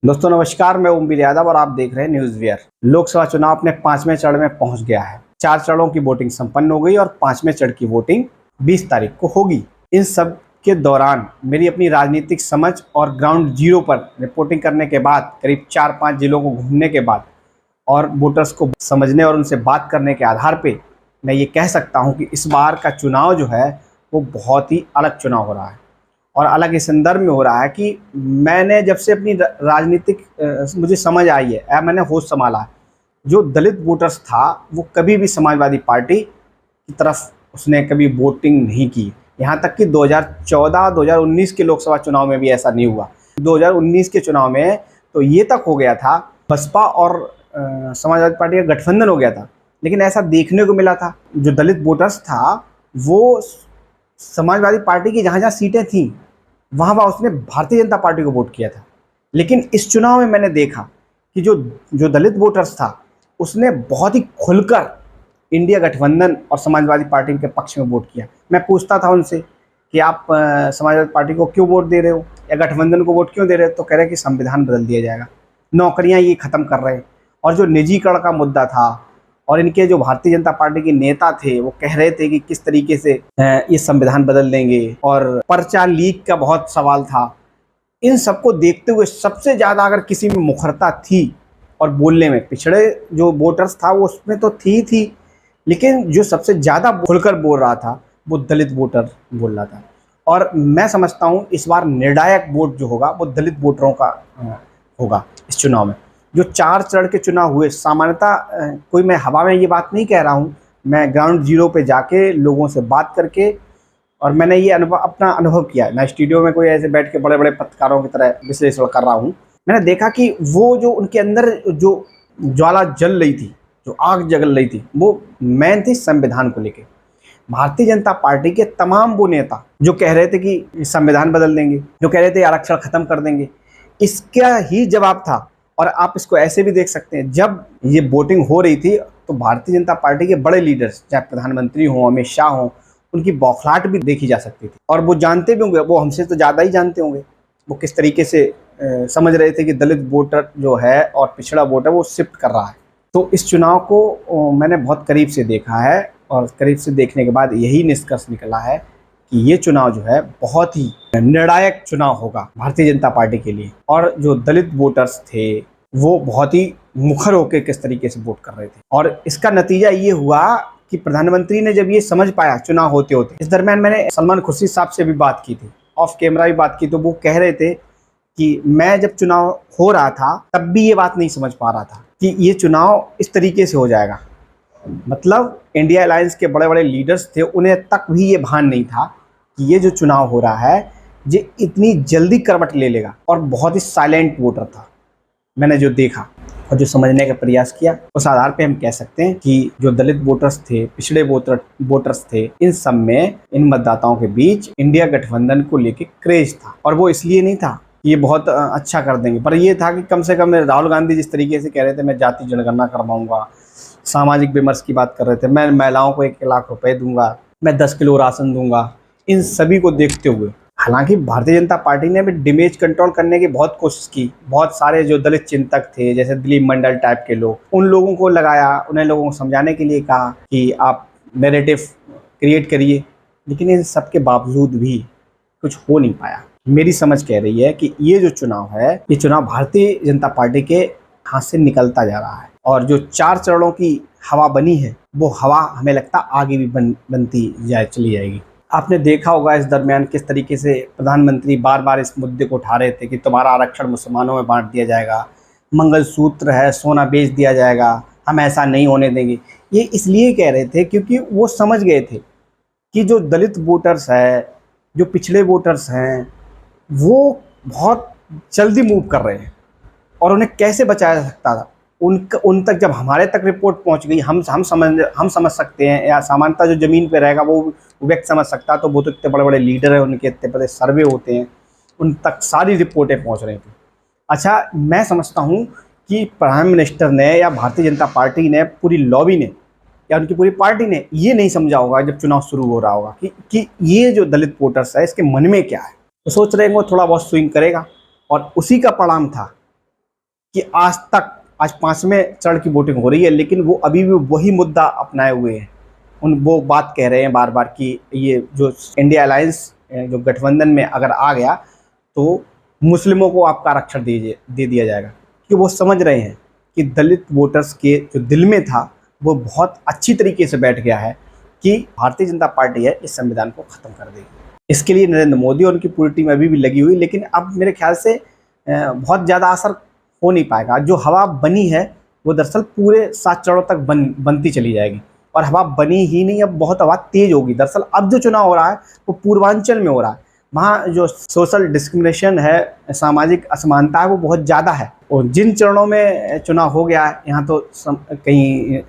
दोस्तों नमस्कार, मैं ओमवीर यादव और आप देख रहे हैं न्यूज़ वियर। लोकसभा चुनाव अपने 5वें चरण में पहुंच गया है। 4 चरणों की वोटिंग संपन्न हो गई और 5वें चरण की वोटिंग 20 तारीख को होगी। इन सब के दौरान मेरी अपनी राजनीतिक समझ और ग्राउंड जीरो पर रिपोर्टिंग करने के बाद, करीब 4-5 जिलों को घूमने के बाद और वोटर्स को समझने और उनसे बात करने के आधार पे मैं ये कह सकता हूँ कि इस बार का चुनाव जो है वो बहुत ही अलग चुनाव हो रहा है। और अलग इस संदर्भ में हो रहा है कि मैंने जब से अपनी राजनीतिक मुझे समझ आई है, मैंने होश संभाला है, जो दलित वोटर्स था वो कभी भी समाजवादी पार्टी की तरफ उसने कभी वोटिंग नहीं की। यहाँ तक कि 2014-2019 के लोकसभा चुनाव में भी ऐसा नहीं हुआ। 2019 के चुनाव में तो ये तक हो गया था, बसपा और समाजवादी पार्टी का गठबंधन हो गया था, लेकिन ऐसा देखने को मिला था जो दलित वोटर्स था वो समाजवादी पार्टी की जहाँ जहाँ सीटें थीं वहाँ उसने भारतीय जनता पार्टी को वोट किया था। लेकिन इस चुनाव में मैंने देखा कि जो जो दलित वोटर्स था उसने बहुत ही खुलकर इंडिया गठबंधन और समाजवादी पार्टी के पक्ष में वोट किया। मैं पूछता था उनसे कि आप समाजवादी पार्टी को क्यों वोट दे रहे हो या गठबंधन को वोट क्यों दे रहे हो, तो कह रहे कि संविधान बदल दिया जाएगा, नौकरियां ये ख़त्म कर रहे हैं। और जो निजीकरण का मुद्दा था और इनके जो भारतीय जनता पार्टी के नेता थे वो कह रहे थे कि किस तरीके से ये संविधान बदल देंगे, और पर्चा लीक का बहुत सवाल था। इन सबको देखते हुए सबसे ज़्यादा अगर किसी में मुखरता थी और बोलने में, पिछड़े जो वोटर्स था वो उसमें तो थी, लेकिन जो सबसे ज़्यादा खुलकर बोल रहा था वो दलित वोटर बोल रहा था। और मैं समझता हूँ इस बार निर्णायक वोट जो होगा वो दलित वोटरों का होगा इस चुनाव में। जो 4 चरण के चुनाव हुए, सामान्यतः कोई मैं हवा में ये बात नहीं कह रहा हूँ, मैं ग्राउंड जीरो पे जाके लोगों से बात करके और मैंने ये अपना अनुभव किया। मैं स्टूडियो में कोई ऐसे बैठ के बड़े बड़े पत्रकारों की तरह विश्लेषण कर रहा हूँ। मैंने देखा कि वो जो उनके अंदर जो ज्वाला जल रही थी, जो आग जगल रही थी, वो मेन थी संविधान को लेकर। भारतीय जनता पार्टी के तमाम वो नेता जो कह रहे थे कि संविधान बदल देंगे, जो कह रहे थे आरक्षण खत्म कर देंगे, इसका ही जवाब था। और आप इसको ऐसे भी देख सकते हैं, जब ये वोटिंग हो रही थी तो भारतीय जनता पार्टी के बड़े लीडर्स, चाहे प्रधानमंत्री हों, अमित शाह हों, उनकी बौखलाहट भी देखी जा सकती थी। और वो जानते भी होंगे, वो हमसे तो ज़्यादा ही जानते होंगे, वो किस तरीके से समझ रहे थे कि दलित वोटर जो है और पिछड़ा वोटर वो शिफ्ट कर रहा है। तो इस चुनाव को मैंने बहुत करीब से देखा है और करीब से देखने के बाद यही निष्कर्ष निकला है कि ये चुनाव जो है बहुत ही निर्णायक चुनाव होगा भारतीय जनता पार्टी के लिए। और जो दलित वोटर्स थे वो बहुत ही मुखर होकर किस तरीके से वोट कर रहे थे, और इसका नतीजा ये हुआ कि प्रधानमंत्री ने जब ये समझ पाया चुनाव होते होते, इस दरमियान मैंने सलमान खुर्शीद साहब से भी बात की थी, ऑफ कैमरा भी बात की, तो वो कह रहे थे कि मैं जब चुनाव हो रहा था तब भी ये बात नहीं समझ पा रहा था कि ये चुनाव इस तरीके से हो जाएगा। मतलब इंडिया अलायंस के बड़े बड़े लीडर्स थे, उन्हें तक भी ये भान नहीं था कि ये जो चुनाव हो रहा है ये इतनी जल्दी करवट ले लेगा। और बहुत ही साइलेंट वोटर था मैंने जो देखा और जो समझने का प्रयास किया, उस आधार पे हम कह सकते हैं कि जो दलित वोटर्स थे, पिछड़े वोटर्स थे, इन सब में, इन मतदाताओं के बीच इंडिया गठबंधन को लेके क्रेज था। और वो इसलिए नहीं था कि ये बहुत अच्छा कर देंगे, पर ये था कि कम से कम राहुल गांधी जिस तरीके से कह रहे थे मैं जाति जनगणना करवाऊंगा, सामाजिक विमर्श की बात कर रहे थे, मैं महिलाओं को 1 लाख रुपए दूंगा, मैं 10 किलो राशन दूंगा, इन सभी को देखते हुए, हालांकि भारतीय जनता पार्टी ने भी डैमेज कंट्रोल करने की बहुत कोशिश की। बहुत सारे जो दलित चिंतक थे, जैसे दिलीप मंडल टाइप के लोग, उन लोगों को लगाया, उन्हें लोगों को समझाने के लिए कहा कि आप नैरेटिव क्रिएट करिए, लेकिन इन सब के बावजूद भी कुछ हो नहीं पाया। मेरी समझ कह रही है कि ये जो चुनाव है, ये चुनाव भारतीय जनता पार्टी के हाथ से निकलता जा रहा है, और जो 4 चरणों की हवा बनी है वो हवा हमें लगता आगे भी बनती चली जाएगी। आपने देखा होगा इस दरमियान किस तरीके से प्रधानमंत्री बार बार इस मुद्दे को उठा रहे थे कि तुम्हारा आरक्षण मुसलमानों में बांट दिया जाएगा, मंगलसूत्र है सोना बेच दिया जाएगा, हम ऐसा नहीं होने देंगे। ये इसलिए कह रहे थे क्योंकि वो समझ गए थे कि जो दलित वोटर्स है, जो पिछड़े वोटर्स हैं, वो बहुत जल्दी मूव कर रहे हैं और उन्हें कैसे बचाया जा सकता था। उन तक जब हमारे तक रिपोर्ट पहुंच गई, हम समझ सकते हैं, या सामान्यतः जो ज़मीन पे रहेगा वो व्यक्ति समझ सकता, तो वो तो इतने बड़े बड़े लीडर हैं, उनके इतने बड़े सर्वे होते हैं, उन तक सारी रिपोर्टें पहुंच रही थी। अच्छा, मैं समझता हूं कि प्राइम मिनिस्टर ने या भारतीय जनता पार्टी ने, पूरी लॉबी ने या उनकी पूरी पार्टी ने ये नहीं समझा होगा जब चुनाव शुरू हो रहा होगा कि ये जो दलित वोटर्स है इसके मन में क्या है। तो सोच रहे हैं वो थोड़ा बहुत स्विंग करेगा, और उसी का परिणाम था कि आज 5वें चरण की वोटिंग हो रही है, लेकिन वो अभी भी वही मुद्दा अपनाए हुए हैं। वो बात कह रहे हैं बार बार कि ये जो इंडिया अलायंस जो गठबंधन में अगर आ गया तो मुस्लिमों को आपका आरक्षण दे दिया जाएगा, कि वो समझ रहे हैं कि दलित वोटर्स के जो दिल में था वो बहुत अच्छी तरीके से बैठ गया है कि भारतीय जनता पार्टी है इस संविधान को खत्म कर देगी। इसके लिए नरेंद्र मोदी और उनकी पूरी टीम अभी भी लगी हुई, लेकिन अब मेरे ख्याल से बहुत ज़्यादा असर हो नहीं पाएगा। जो हवा बनी है वो दरअसल पूरे 7 चरणों तक बनती चली जाएगी, और हवा बनी ही नहीं, अब बहुत हवा तेज होगी। दरअसल अब जो चुनाव हो रहा है वो पूर्वांचल में हो रहा है, वहाँ जो सोशल डिस्क्रिमिनेशन है, सामाजिक असमानता है, वो बहुत ज़्यादा है। और जिन चरणों में चुनाव हो गया है, यहाँ तो कहीं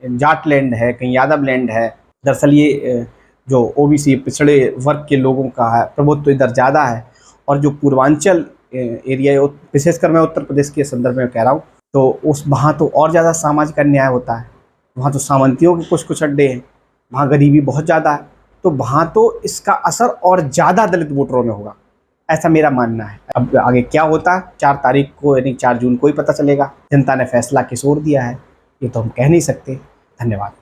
जाट लैंड है, कहीं यादव लैंड है। दरअसल ये जो ओबीसी पिछड़े वर्ग के लोगों का है प्रभुत्व तो इधर ज़्यादा है, और जो पूर्वांचल एरिया है, विशेषकर मैं उत्तर प्रदेश के संदर्भ में कह रहा हूँ, तो उस वहाँ तो और ज़्यादा सामाजिक अन्याय होता है। वहाँ तो सामंतियों के कुछ अड्डे हैं, वहाँ गरीबी बहुत ज़्यादा है, तो वहाँ तो इसका असर और ज़्यादा दलित वोटरों में होगा, ऐसा मेरा मानना है। अब आगे क्या होता है 4 तारीख को यानी 4 जून को ही पता चलेगा। जनता ने फैसला किस ओर दिया है ये तो हम कह नहीं सकते। धन्यवाद।